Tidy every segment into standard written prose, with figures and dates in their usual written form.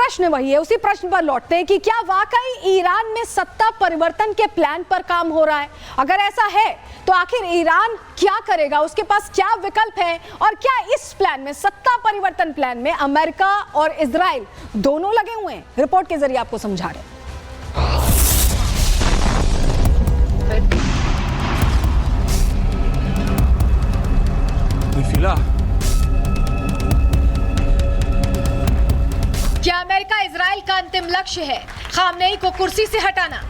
प्रश्न वही है, उसी प्रश्न पर लौटते हैं कि क्या वाकई ईरान में सत्ता परिवर्तन के प्लान पर काम हो रहा है? अगर ऐसा है तो आखिर ईरान क्या करेगा, उसके पास क्या विकल्प है, और क्या इस प्लान में, सत्ता परिवर्तन प्लान में, अमेरिका और इजराइल दोनों लगे हुए हैं? रिपोर्ट के जरिए आपको समझा रहे हैं। क्या अमेरिका इजराइल का अंतिम लक्ष्य है खामनेई को कुर्सी से हटाना?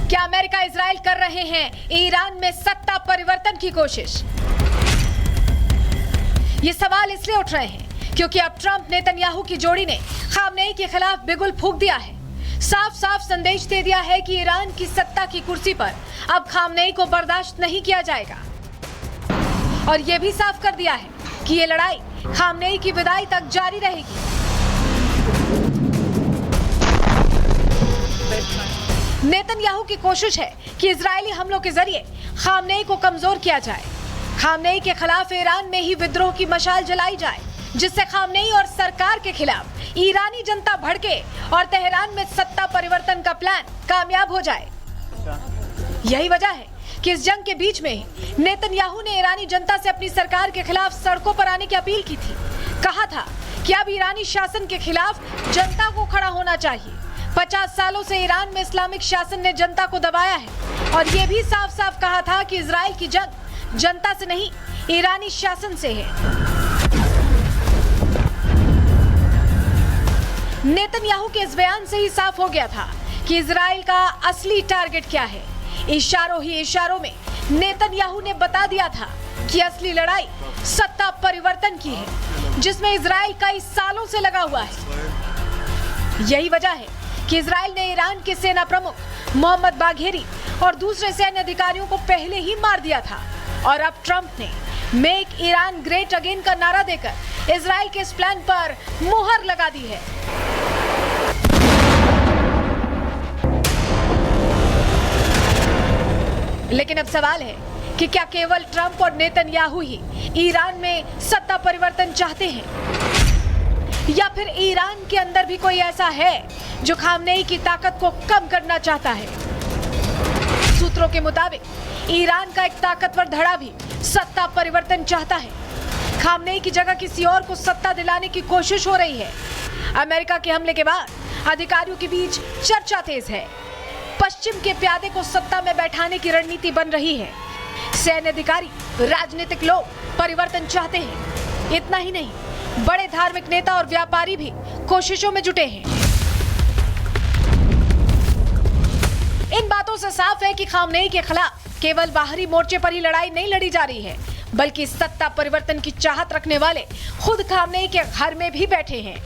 क्या अमेरिका इजराइल कर रहे हैं ईरान में सत्ता परिवर्तन की कोशिश? ये सवाल इसलिए उठ रहे हैं क्योंकि अब ट्रंप नेतन्याहू की जोड़ी ने खामनेई के खिलाफ बिगुल फूंक दिया है। साफ साफ संदेश दे दिया है कि ईरान की सत्ता की कुर्सी पर अब खामनेई को बर्दाश्त नहीं किया जाएगा, और यह भी साफ कर दिया है कि ये लड़ाई खामनेई की विदाई तक जारी रहेगी। नेतन्याहू की कोशिश है कि इजरायली हमलों के जरिए खामनेई को कमजोर किया जाए, खामनेई के खिलाफ ईरान में ही विद्रोह की मशाल जलाई जाए, जिससे खामनेई और सरकार के खिलाफ ईरानी जनता भड़के और तेहरान में सत्ता परिवर्तन का प्लान कामयाब हो जाए। यही वजह है कि इस जंग के बीच में नेतन्याहू ने ईरानी जनता से अपनी सरकार के खिलाफ सड़कों पर आने की अपील की थी। कहा था कि अब ईरानी शासन के खिलाफ जनता को खड़ा होना चाहिए। 50 सालों से ईरान में इस्लामिक शासन ने जनता को दबाया है, और ये भी साफ साफ कहा था कि इजराइल की जंग जनता से नहीं, ईरानी शासन से है। नेतन्याहू के इस बयान से ही साफ हो गया था कि इजराइल का असली टारगेट क्या है। इशारों ही इशारों में नेतन्याहू ने बता दिया था कि असली लड़ाई सत्ता परिवर्तन की है, जिसमें इजराइल कई सालों से लगा हुआ है। यही वजह है कि इजराइल ने ईरान के सेना प्रमुख मोहम्मद बाघेरी और दूसरे सैन्य अधिकारियों को पहले ही मार दिया था, और अब ट्रंप ने मेक ईरान ग्रेट अगेन का नारा देकर इजराइल के इस प्लान पर मुहर लगा दी है। लेकिन अब सवाल है कि क्या केवल ट्रंप और नेतन्याहू ही ईरान में सत्ता परिवर्तन चाहते हैं, या फिर ईरान के अंदर भी कोई ऐसा है जो खामनेई की ताकत को कम करना चाहता है? सूत्रों के मुताबिक ईरान का एक ताकतवर धड़ा भी सत्ता परिवर्तन चाहता है। खामनेई की जगह किसी और को सत्ता दिलाने की कोशिश हो रही है। अमेरिका के हमले के बाद अधिकारियों के बीच चर्चा तेज है। पश्चिम के प्यादे को सत्ता में बैठाने की रणनीति बन रही है। सैन्य अधिकारी, राजनीतिक लोग परिवर्तन चाहते हैं। इतना ही नहीं, बड़े धार्मिक नेता और व्यापारी भी कोशिशों में जुटे हैं। इन बातों से साफ है कि खामनेई के खिलाफ केवल बाहरी मोर्चे पर ही लड़ाई नहीं लड़ी जा रही है, बल्कि सत्ता परिवर्तन की चाहत रखने वाले खुद खामनेई के घर में भी बैठे हैं,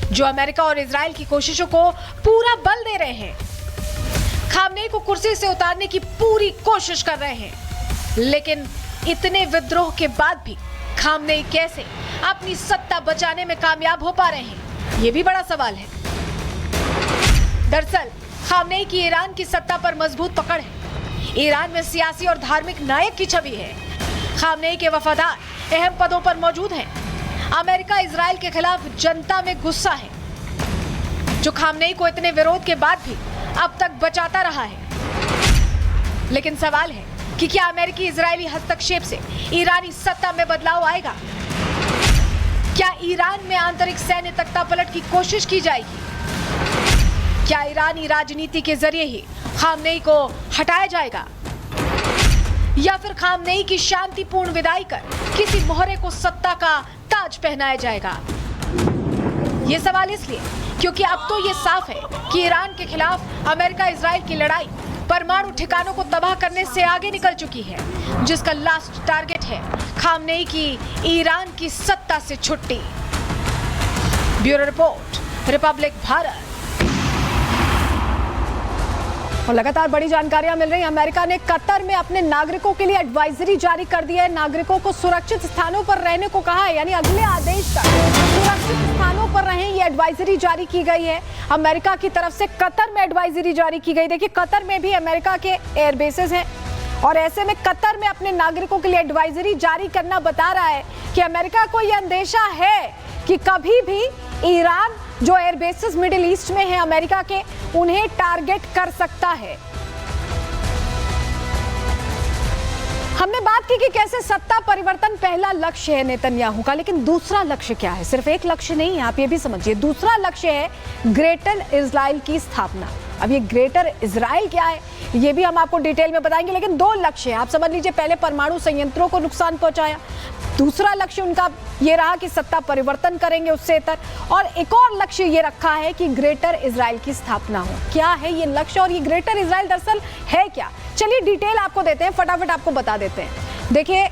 जो अमेरिका और इजराइल की कोशिशों को पूरा बल दे रहे हैं। खामनेई को कुर्सी से उतारने की पूरी कोशिश कर रहे हैं। लेकिन इतने विद्रोह के बाद भी खामनेई कैसे अपनी सत्ता बचाने में कामयाब हो पा रहे हैं, ये भी बड़ा सवाल है। दरअसल खामनेई की ईरान की सत्ता पर मजबूत पकड़ है। ईरान में सियासी और धार्मिक नायक की छवि है। खामनेई के वफादार अहम पदों पर मौजूद हैं। अमेरिका इजराइल के खिलाफ जनता में गुस्सा है, जो खामनेई को इतने विरोध के बाद भी अब तक बचाता रहा है। लेकिन सवाल है कि क्या अमेरिकी इजरायली हस्तक्षेप से ईरानी सत्ता में बदलाव आएगा? क्या ईरान में आंतरिक सैन्य तख्तापलट की कोशिश की जाएगी? क्या ईरानी राजनीति के जरिए ही खामनेई को हटाया जाएगा, या फिर खामनेई की शांतिपूर्ण विदाई कर किसी मोहरे को सत्ता का ताज पहनाया जाएगा? ये सवाल इसलिए क्योंकि अब तो ये साफ है कि ईरान के खिलाफ अमेरिका इजराइल की लड़ाई परमाणु ठिकानों को तबाह करने से आगे निकल चुकी है, जिसका लास्ट टारगेट है खामनेई की ईरान की सत्ता से छुट्टी। Bureau report, Republic Bharat. और लगातार बड़ी जानकारियां मिल रही हैं। अमेरिका ने कतर में अपने नागरिकों के लिए एडवाइजरी जारी कर दी है। नागरिकों को सुरक्षित स्थानों पर रहने को कहा है, यानी अगले आदेश तक सुरक्षित स्थानों पर रहें, ये एडवाइजरी जारी की गई है अमेरिका की तरफ से। कतर में एडवाइजरी जारी की गई। देखिए, कतर में भी अमेरिका के एयरबेसेस हैं, और ऐसे में कतर में अपने नागरिकों के लिए एडवाइजरी जारी करना बता रहा है कि अमेरिका को यह अंदेशा है कि कभी भी ईरान जो एयरबेसेस मिडिल ईस्ट में है अमेरिका के, उन्हें टारगेट कर सकता है। हमने बात की कि कैसे सत्ता परिवर्तन पहला लक्ष्य है नेतन्याहू का, लेकिन दूसरा लक्ष्य क्या है? सिर्फ एक लक्ष्य नहीं है, आप ये भी समझिए। दूसरा लक्ष्य है ग्रेटर इजराइल की स्थापना। अब ये ग्रेटर इजराइल क्या है ये भी हम आपको डिटेल में बताएंगे, लेकिन दो लक्ष्य हैं, आप समझ लीजिए। पहले परमाणु संयंत्रों को नुकसान पहुंचाया, दूसरा लक्ष्य उनका ये रहा कि सत्ता परिवर्तन करेंगे उससे इतर, और एक और लक्ष्य ये रखा है कि ग्रेटर इजराइल की स्थापना हो। क्या है ये लक्ष्य और ये ग्रेटर इजराइल दरअसल है क्या? चलिए डिटेल आपको देते हैं, फटाफट आपको बता देते हैं। देखिए,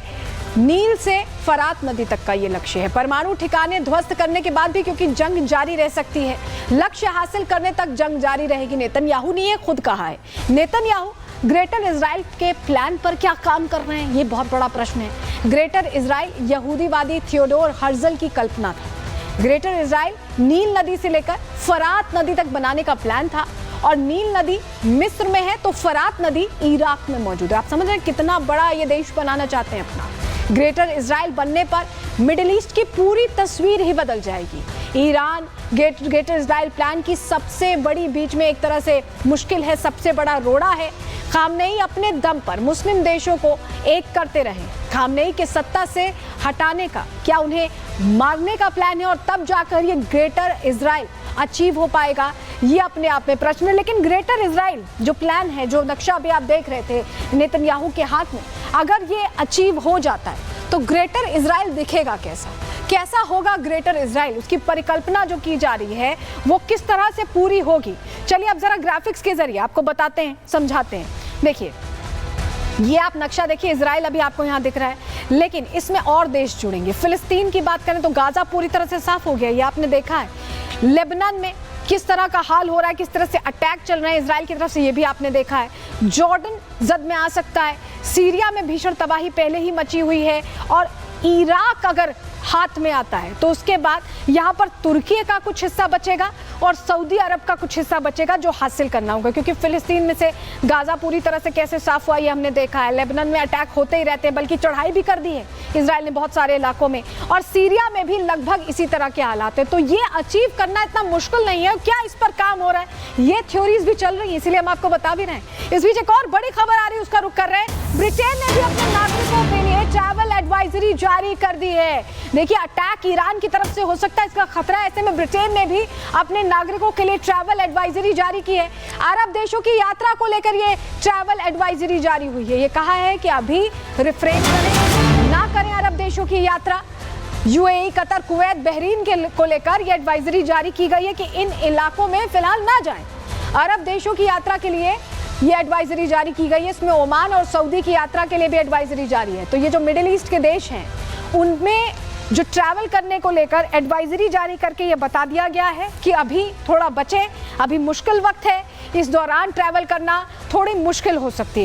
नील से फरात नदी तक का ये लक्ष्य है। परमाणु ठिकाने ध्वस्त करने के बाद भी, क्योंकि जंग जारी रह सकती है, लक्ष्य हासिल करने तक जंग जारी रहेगी। नेतन्याहू ने ये खुद कहा है। नेतन्याहू ग्रेटर इजराइल के प्लान पर क्या काम कर रहे हैं, ये बहुत बड़ा प्रश्न है। ग्रेटर इजराइल यहूदीवादी थियोडोर हर्जल की कल्पना था। ग्रेटर इजराइल नील नदी से लेकर फरात नदी तक बनाने का प्लान था, और नील नदी मिस्र में है तो फरात नदी इराक में मौजूद है। आप समझ रहे हैं कितना बड़ा ये देश बनाना चाहते हैं अपना। ग्रेटर इजराइल बनने पर मिडिल ईस्ट की पूरी तस्वीर ही बदल जाएगी। ईरान ग्रेटर इजराइल प्लान की सबसे बड़ी, बीच में एक तरह से मुश्किल है, सबसे बड़ा रोड़ा है। खामनेई अपने दम पर मुस्लिम देशों को एक करते रहे। खामनेई के सत्ता से हटाने का, क्या उन्हें मारने का प्लान है, और तब जाकर ये ग्रेटर इजराइल अचीव हो पाएगा, ये अपने आप में प्रश्न है। लेकिन ग्रेटर इजराइल जो प्लान है, जो नक्शा अभी आप देख रहे थे नेतन्याहू के हाथ में, अगर ये अचीव हो जाता है तो ग्रेटर इजराइल दिखेगा कैसा? कैसा होगा ग्रेटर इजराइल? उसकी परिकल्पना जो की जा रही है वो किस तरह से पूरी होगी? चलिए अब जरा ग्राफिक्स के जरिए आपको बताते हैं, समझाते हैं। देखिए, ये आप नक्शा देखिए, इजराइल अभी आपको यहाँ दिख रहा है, लेकिन इसमें और देश जुड़ेंगे। फिलिस्तीन की बात करें तो गाजा पूरी तरह से साफ हो गया, ये आपने देखा है। लेबनान में किस तरह का हाल हो रहा है, किस तरह से अटैक चल रहे हैं इजराइल की तरफ से, ये भी आपने देखा है। जॉर्डन जद में आ सकता है। सीरिया में भीषण तबाही पहले ही मची हुई है, और इराक अगर हाथ में आता है तो उसके बाद यहाँ पर तुर्की का कुछ हिस्सा बचेगा और सऊदी अरब का कुछ हिस्सा बचेगा जो हासिल करना होगा, क्योंकि फिलिस्तीन में से गाजा पूरी तरह से कैसे साफ हुआ ये हमने देखा है। लेबनान में अटैक होते ही रहते हैं, बल्कि चढ़ाई भी कर दी है इजराइल ने बहुत सारे इलाकों में, और सीरिया में भी लगभग इसी तरह के हालात है। तो ये अचीव करना इतना मुश्किल नहीं है। क्या इस पर काम हो रहा है, ये थ्योरीज भी चल रही है, इसीलिए हम आपको बता भी रहे हैं। इस बीच एक और बड़ी खबर आ रही है, उसका रुख कर रहे हैं। ब्रिटेन ने भी अपने नागरिकों के लिए ट्रैवल एडवाइजरी जारी कर दी है। देखिए, अटैक ईरान की तरफ से हो सकता है, इसका खतरा है। ऐसे में ब्रिटेन ने भी अपने नागरिकों के लिए ट्रैवल एडवाइजरी जारी की है। अरब देशों की यात्रा को लेकर ये ट्रैवल एडवाइजरी जारी हुई है। ये कहा है कि अभी रिफ्रेन करें, ना करें अरब देशों की यात्रा। यूएई, कतर, कुवैत, बहरीन को लेकर ये एडवाइजरी जारी की गई है कि इन इलाकों में फिलहाल ना जाएं। अरब देशों की यात्रा के लिए ये एडवाइजरी जारी की गई है। इसमें ओमान और सऊदी की यात्रा के लिए भी एडवाइजरी जारी है। तो ये जो मिडिल ईस्ट के देश हैं उनमें जो ट्रैवल करने को लेकर एडवाइजरी जारी करके ये बता दिया गया है कि अभी थोड़ा बचें, अभी मुश्किल वक्त है, इस दौरान ट्रैवल करना थोड़ी मुश्किल हो सकती है।